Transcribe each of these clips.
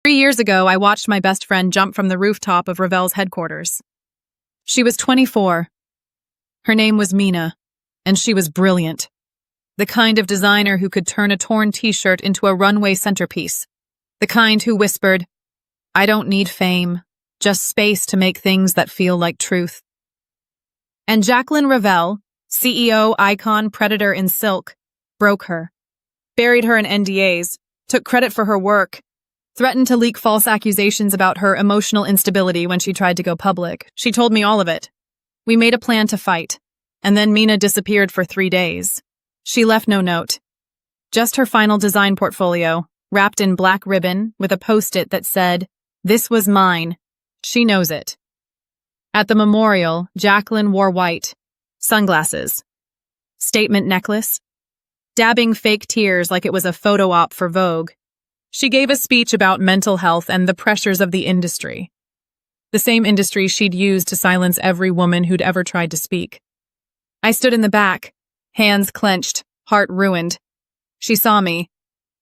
3 years ago, I watched my best friend jump from the rooftop of Ravel's headquarters. She was 24. Her name was Mina, and she was brilliant. The kind of designer who could turn a torn t-shirt into a runway centerpiece. The kind who whispered, "I don't need fame, just space to make things that feel like truth." And Jacqueline Ravel, CEO, icon, predator in silk, broke her. Buried her in NDAs, took credit for her work, threatened to leak false accusations about her emotional instability when she tried to go public. She told me all of it. We made a plan to fight, and then Mina disappeared for 3 days. She left no note. Just her final design portfolio, wrapped in black ribbon with a post-it that said, "This was mine. She knows it." At the memorial, Jacqueline wore white, sunglasses, statement necklace, dabbing fake tears like it was a photo op for Vogue. She gave a speech about mental health and the pressures of the industry. The same industry she'd used to silence every woman who'd ever tried to speak. I stood in the back, hands clenched, heart ruined. She saw me.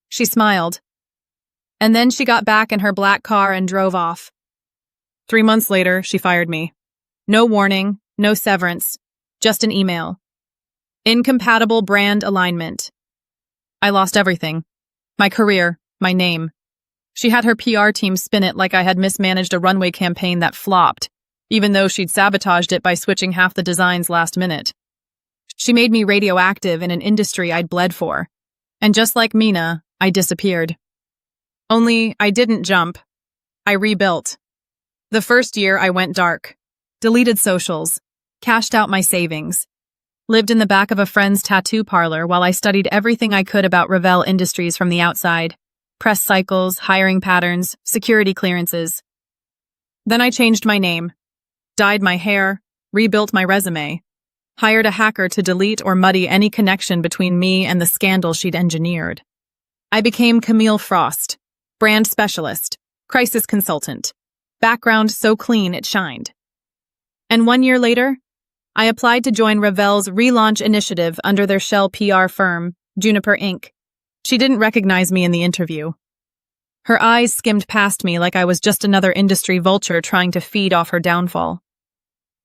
She smiled. And then she got back in her black car and drove off. 3 months later, she fired me. No warning, no severance, just an email. Incompatible brand alignment. I lost everything. My career, my name. She had her PR team spin it like I had mismanaged a runway campaign that flopped, even though she'd sabotaged it by switching half the designs last minute. She made me radioactive in an industry I'd bled for. And just like Mina, I disappeared. Only I didn't jump. I rebuilt. The first year I went dark, deleted socials, cashed out my savings, lived in the back of a friend's tattoo parlor while I studied everything I could about Ravel Industries from the outside. Press cycles, hiring patterns, security clearances. Then I changed my name, dyed my hair, rebuilt my resume, hired a hacker to delete or muddy any connection between me and the scandal she'd engineered. I became Camille Frost, brand specialist, crisis consultant, background so clean it shined. And 1 year later, I applied to join Ravel's relaunch initiative under their shell PR firm, Juniper Inc. She didn't recognize me in the interview. Her eyes skimmed past me like I was just another industry vulture trying to feed off her downfall.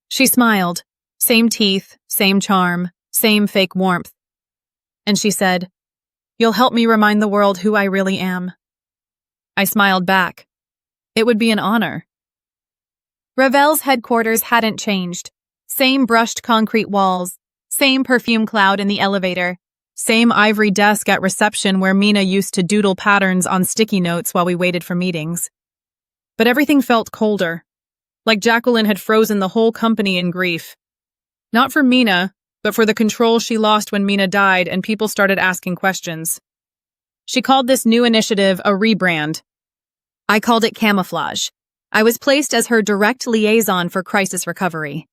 She smiled, same teeth, same charm, same fake warmth. And she said, "You'll help me remind the world who I really am." I smiled back. It would be an honor. Ravel's headquarters hadn't changed. Same brushed concrete walls, same perfume cloud in the elevator, same ivory desk at reception where Mina used to doodle patterns on sticky notes while we waited for meetings. But everything felt colder, like Jacqueline had frozen the whole company in grief. Not for Mina, but for the control she lost when Mina died and people started asking questions. She called this new initiative a rebrand. I called it camouflage. I was placed as her direct liaison for crisis recovery.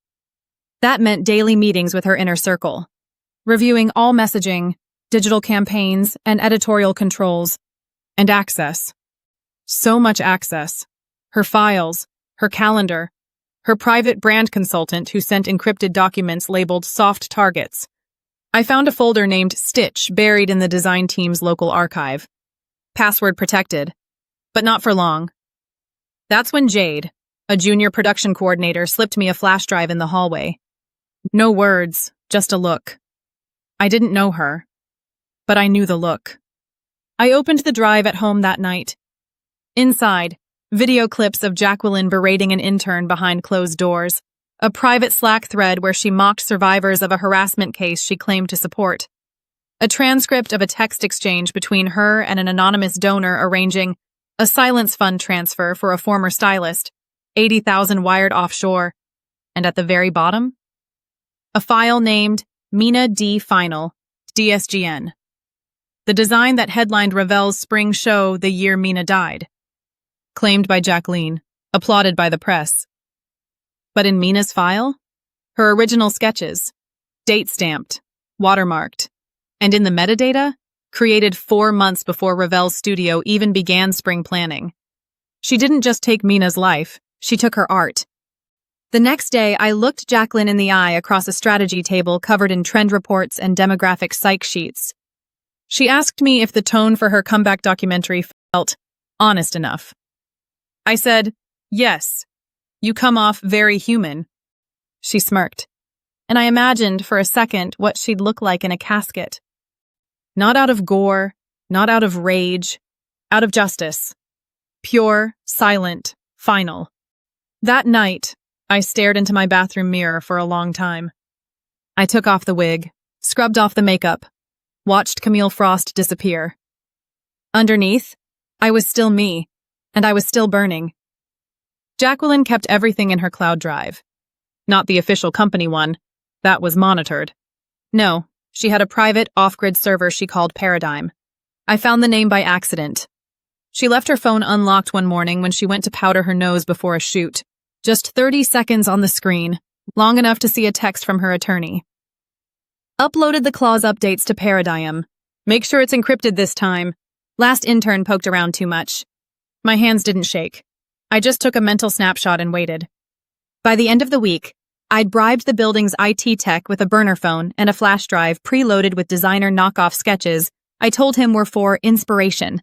That meant daily meetings with her inner circle, reviewing all messaging, digital campaigns, and editorial controls, and access. So much access. Her files, her calendar, her private brand consultant who sent encrypted documents labeled soft targets. I found a folder named Stitch buried in the design team's local archive. Password protected, but not for long. That's when Jade, a junior production coordinator, slipped me a flash drive in the hallway. No words, just a look. I didn't know her, but I knew the look. I opened the drive at home that night. Inside, video clips of Jacqueline berating an intern behind closed doors, a private Slack thread where she mocked survivors of a harassment case she claimed to support, a transcript of a text exchange between her and an anonymous donor arranging a silence fund transfer for a former stylist, 80,000 wired offshore, and at the very bottom, a file named Mina D Final, DSGN. The design that headlined Ravel's spring show the year Mina died. Claimed by Jacqueline, applauded by the press. But in Mina's file, her original sketches, date-stamped, watermarked, and in the metadata, created 4 months before Ravel's studio even began spring planning. She didn't just take Mina's life, she took her art. The next day, I looked Jacqueline in the eye across a strategy table covered in trend reports and demographic psych sheets. She asked me if the tone for her comeback documentary felt honest enough. I said, "Yes, you come off very human." She smirked, and I imagined for a second what she'd look like in a casket. Not out of gore, not out of rage, out of justice. Pure, silent, final. That night, I stared into my bathroom mirror for a long time. I took off the wig, scrubbed off the makeup, watched Camille Frost disappear. Underneath, I was still me, and I was still burning. Jacqueline kept everything in her cloud drive. Not the official company one. That was monitored. No, she had a private, off-grid server she called Paradigm. I found the name by accident. She left her phone unlocked one morning when she went to powder her nose before a shoot. Just 30 seconds on the screen, long enough to see a text from her attorney. Uploaded the clause updates to Paradigm. Make sure it's encrypted this time. Last intern poked around too much. My hands didn't shake. I just took a mental snapshot and waited. By the end of the week, I'd bribed the building's IT tech with a burner phone and a flash drive preloaded with designer knockoff sketches I told him were for inspiration.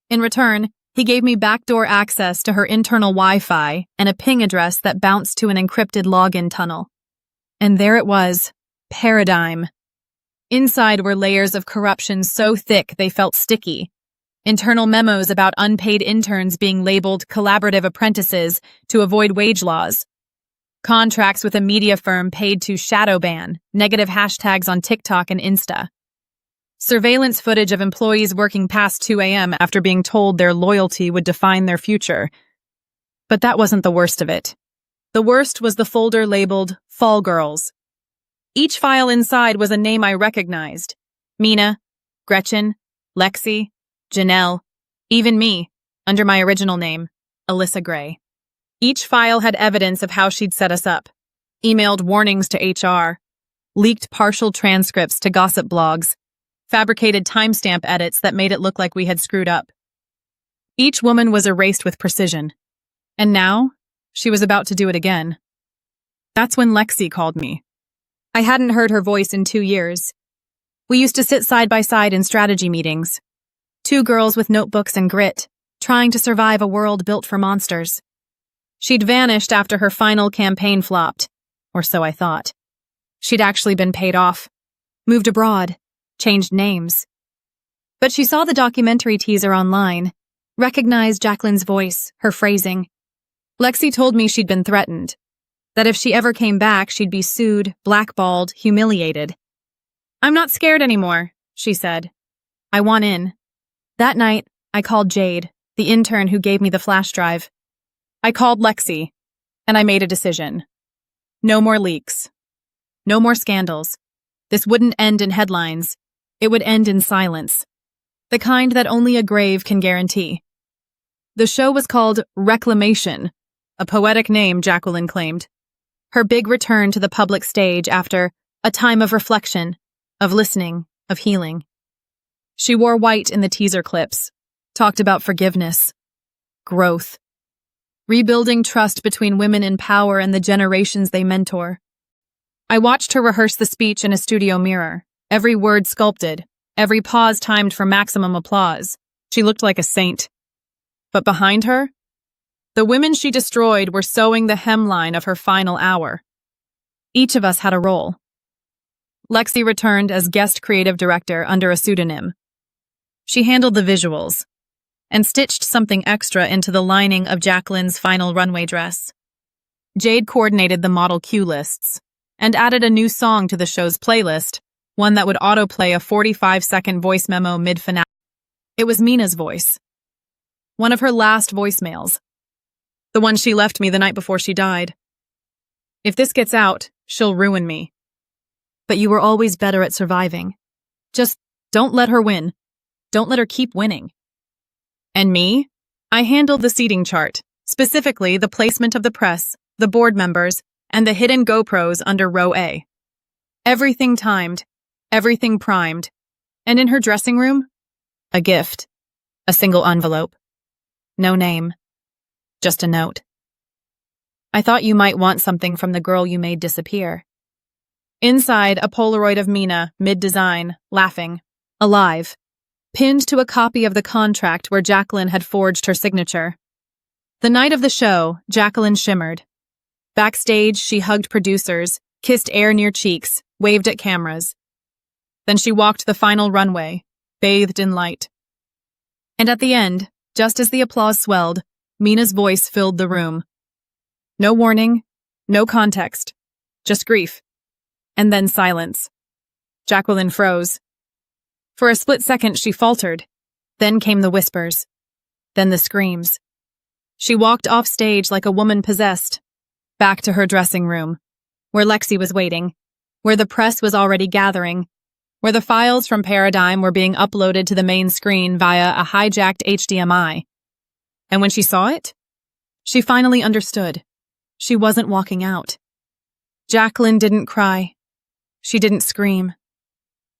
In return, he gave me backdoor access to her internal Wi-Fi and a ping address that bounced to an encrypted login tunnel. And there it was, Paradigm. Inside were layers of corruption so thick they felt sticky. Internal memos about unpaid interns being labeled collaborative apprentices to avoid wage laws. Contracts with a media firm paid to shadow ban, negative hashtags on TikTok and Insta. Surveillance footage of employees working past 2 a.m. after being told their loyalty would define their future. But that wasn't the worst of it. The worst was the folder labeled Fall Girls. Each file inside was a name I recognized. Mina, Gretchen, Lexi, Janelle, even me, under my original name, Alyssa Gray. Each file had evidence of how she'd set us up. Emailed warnings to HR. Leaked partial transcripts to gossip blogs. Fabricated timestamp edits that made it look like we had screwed up. Each woman was erased with precision. And now, she was about to do it again. That's when Lexi called me. I hadn't heard her voice in 2 years. We used to sit side by side in strategy meetings. Two girls with notebooks and grit, trying to survive a world built for monsters. She'd vanished after her final campaign flopped, or so I thought. She'd actually been paid off, moved abroad, changed names. But she saw the documentary teaser online, recognized Jacqueline's voice, her phrasing. Lexi told me she'd been threatened, that if she ever came back, she'd be sued, blackballed, humiliated. "I'm not scared anymore," she said. "I want in." That night, I called Jade, the intern who gave me the flash drive. I called Lexi, and I made a decision. No more leaks. No more scandals. This wouldn't end in headlines. It would end in silence. The kind that only a grave can guarantee. The show was called Reclamation, a poetic name Jacqueline claimed. Her big return to the public stage after a time of reflection, of listening, of healing. She wore white in the teaser clips, talked about forgiveness, growth, rebuilding trust between women in power and the generations they mentor. I watched her rehearse the speech in a studio mirror, every word sculpted, every pause timed for maximum applause. She looked like a saint. But behind her, the women she destroyed were sewing the hemline of her final hour. Each of us had a role. Lexi returned as guest creative director under a pseudonym. She handled the visuals and stitched something extra into the lining of Jacqueline's final runway dress. Jade coordinated the model cue lists and added a new song to the show's playlist, one that would autoplay a 45-second voice memo mid-finale. It was Mina's voice. One of her last voicemails. The one she left me the night before she died. "If this gets out, she'll ruin me. But you were always better at surviving. Just don't let her win. Don't let her keep winning." And me? I handled the seating chart, specifically the placement of the press, the board members, and the hidden GoPros under row A. Everything timed, everything primed. And in her dressing room, a gift, a single envelope. No name, just a note. "I thought you might want something from the girl you made disappear." Inside, a Polaroid of Mina, mid-design, laughing, alive, pinned to a copy of the contract where Jacqueline had forged her signature. The night of the show, Jacqueline shimmered. Backstage, she hugged producers, kissed air near cheeks, waved at cameras. Then she walked the final runway, bathed in light. And at the end, just as the applause swelled, Mina's voice filled the room. No warning, no context, just grief. And then silence. Jacqueline froze. For a split second, she faltered. Then came the whispers. Then the screams. She walked off stage like a woman possessed, back to her dressing room, where Lexi was waiting, where the press was already gathering, where the files from Paradigm were being uploaded to the main screen via a hijacked HDMI. And when she saw it, she finally understood. She wasn't walking out. Jacqueline didn't cry. She didn't scream.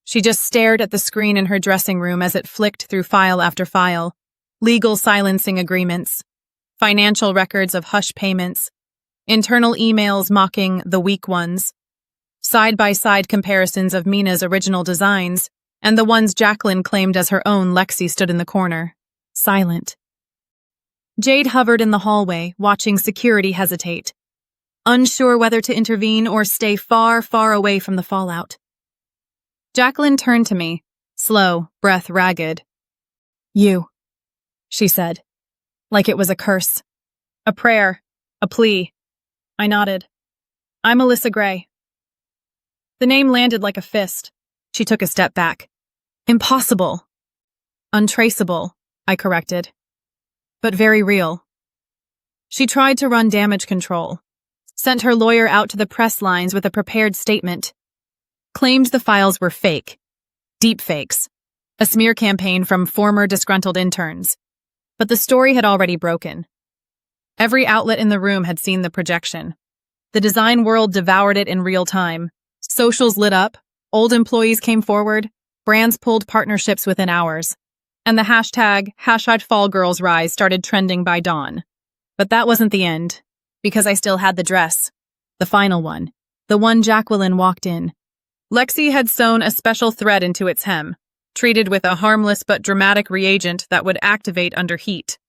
She just stared at the screen in her dressing room as it flicked through file after file, legal silencing agreements, financial records of hush payments, internal emails mocking the weak ones, side-by-side comparisons of Mina's original designs and the ones Jacqueline claimed as her own. Lexi stood in the corner, silent. Jade hovered in the hallway, watching security hesitate, unsure whether to intervene or stay far, far away from the fallout. Jacqueline turned to me, slow, breath ragged. You, she said, like it was a curse, a prayer, a plea. I nodded. I'm Alyssa Gray. The name landed like a fist. She took a step back. Impossible. Untraceable, I corrected. But very real. She tried to run damage control, sent her lawyer out to the press lines with a prepared statement, claimed the files were fake, deep fakes, a smear campaign from former disgruntled interns. But the story had already broken. Every outlet in the room had seen the projection. The design world devoured it in real time. Socials lit up, old employees came forward, brands pulled partnerships within hours, and the ##FallGirlsRise started trending by dawn. But that wasn't the end, because I still had the dress, the final one, the one Jacqueline walked in. Lexi had sewn a special thread into its hem, treated with a harmless but dramatic reagent that would activate under heat.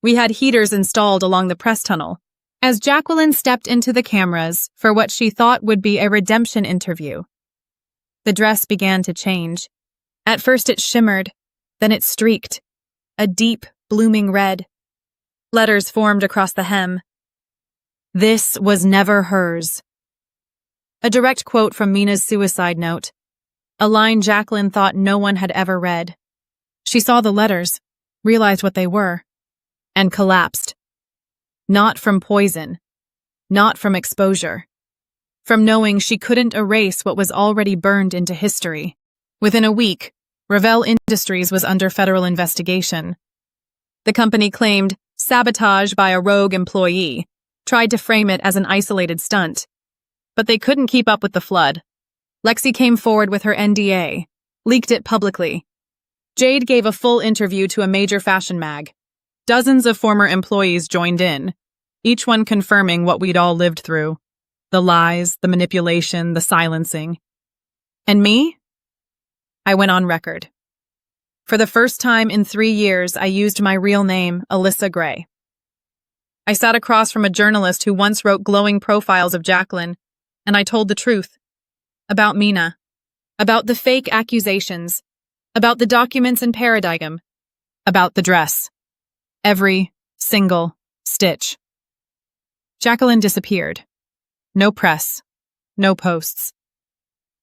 We had heaters installed along the press tunnel, as Jacqueline stepped into the cameras for what she thought would be a redemption interview. The dress began to change. At first it shimmered, then it streaked, a deep, blooming red. Letters formed across the hem. This was never hers. A direct quote from Mina's suicide note, a line Jacqueline thought no one had ever read. She saw the letters, realized what they were, and collapsed. Not from poison, not from exposure, from knowing she couldn't erase what was already burned into history. Within a week, Ravel Industries was under federal investigation. The company claimed sabotage by a rogue employee, tried to frame it as an isolated stunt. But they couldn't keep up with the flood. Lexi came forward with her NDA, leaked it publicly. Jade gave a full interview to a major fashion mag. Dozens of former employees joined in, each one confirming what we'd all lived through. The lies, the manipulation, the silencing. And me? I went on record. For the first time in 3 years, I used my real name, Alyssa Gray. I sat across from a journalist who once wrote glowing profiles of Jacqueline, and I told the truth. About Mina. About the fake accusations. About the documents in Paradigm. About the dress. Every single stitch. Jacqueline disappeared. No press. No posts.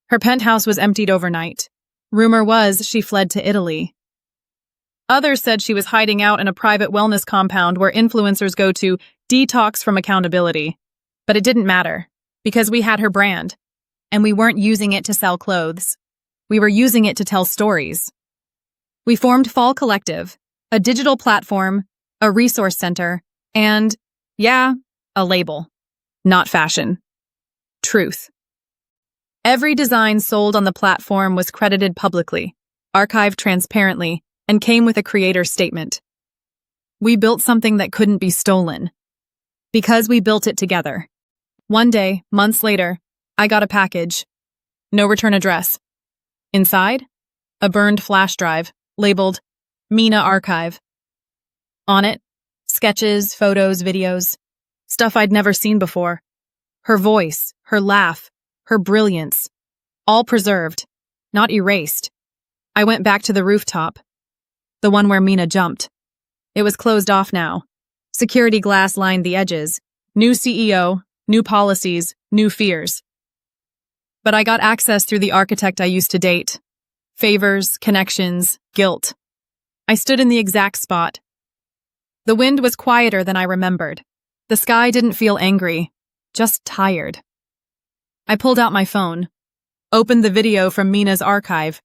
Her penthouse was emptied overnight. Rumor was she fled to Italy. Others said she was hiding out in a private wellness compound where influencers go to detox from accountability. But it didn't matter, because we had her brand, and we weren't using it to sell clothes. We were using it to tell stories. We formed Fall Collective, a digital platform, a resource center, and, yeah, a label. Not fashion. Truth. Every design sold on the platform was credited publicly, archived transparently, and came with a creator's statement. We built something that couldn't be stolen. Because we built it together. One day, months later, I got a package. No return address. Inside, a burned flash drive, labeled Mina Archive. On it, Sketches, photos, videos. Stuff I'd never seen before. Her voice, her laugh, her brilliance. All preserved, not erased. I went back to the rooftop. The one where Mina jumped. It was closed off now. Security glass lined the edges. New CEO, new policies, new fears. But I got access through the architect I used to date. Favors, connections, guilt. I stood in the exact spot. The wind was quieter than I remembered. The sky didn't feel angry, just tired. I pulled out my phone, opened the video from Mina's archive,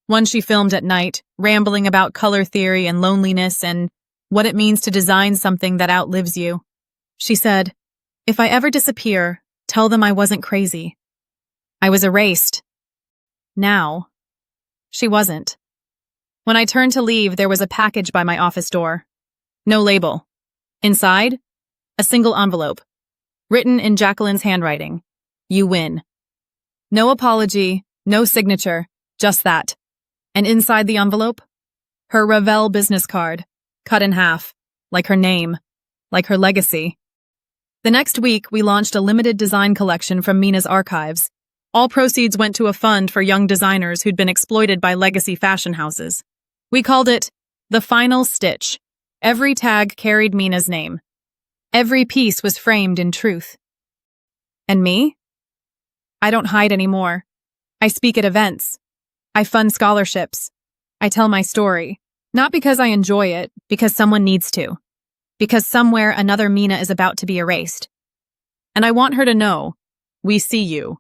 one she filmed at night, rambling about color theory and loneliness and what it means to design something that outlives you. She said, "If I ever disappear, tell them I wasn't crazy." I was erased. Now, she wasn't. When I turned to leave, there was a package by my office door. No label. Inside, a single envelope, written in Jacqueline's handwriting. "You win." No apology, no signature, just that. And inside the envelope, her Ravel business card, cut in half, like her name, like her legacy. The next week, we launched a limited design collection from Mina's archives. All proceeds went to a fund for young designers who'd been exploited by legacy fashion houses. We called it The Final Stitch. Every tag carried Mina's name. Every piece was framed in truth. And me? I don't hide anymore. I speak at events. I fund scholarships. I tell my story. Not because I enjoy it, because someone needs to. Because somewhere another Mina is about to be erased. And I want her to know, we see you.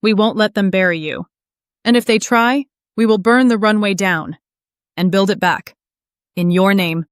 We won't let them bury you. And if they try, we will burn the runway down and build it back. In your name.